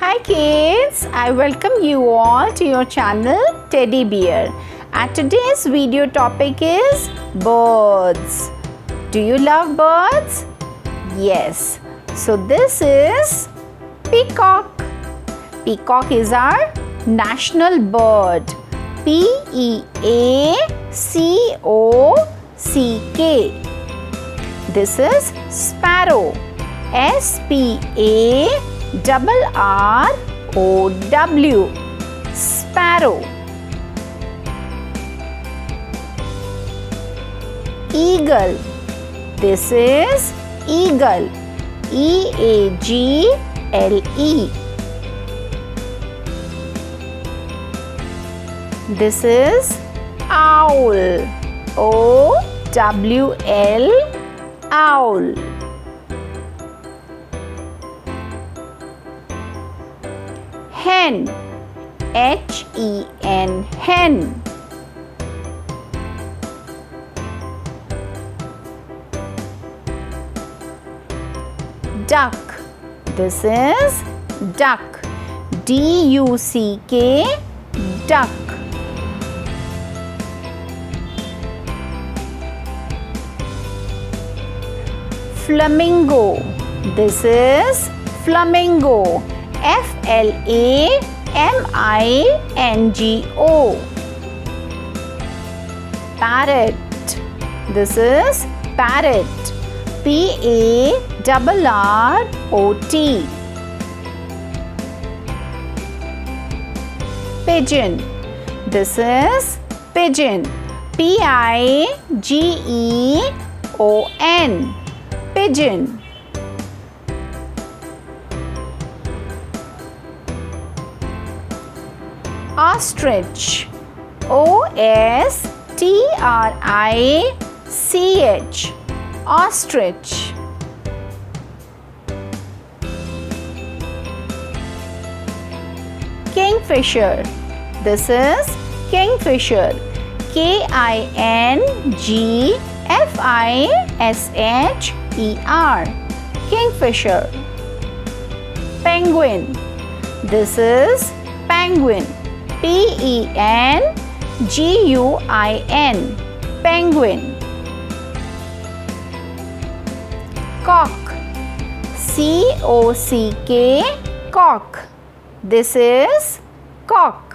Hi kids, I welcome you all to your channel Teddy Bear, and today's video topic is birds. Do you love birds? Yes. So this is peacock. Peacock is our national bird. P-E-A-C-O-C-K. This is sparrow. S-P-A-R-R-O-W. Sparrow. Eagle. This is eagle. E-A-G-L-E. This is owl. O-W-L. Owl. Hen. H-E-N. Hen. Duck. This is duck. D-U-C-K. Duck. Flamingo. This is flamingo. F-L-A-M-I-N-G-O. Parrot. This is parrot. P-A-R-R-O-T. Pigeon. This is pigeon. P-I-G-E-O-N. Pigeon. Ostrich. O-S-T-R-I-C-H. Ostrich. Kingfisher. This is kingfisher. K-I-N-G-F-I-S-H-E-R. Kingfisher. Penguin. This is penguin. P-E-N-G-U-I-N. Penguin. Cock. C-O-C-K. Cock. This is cock.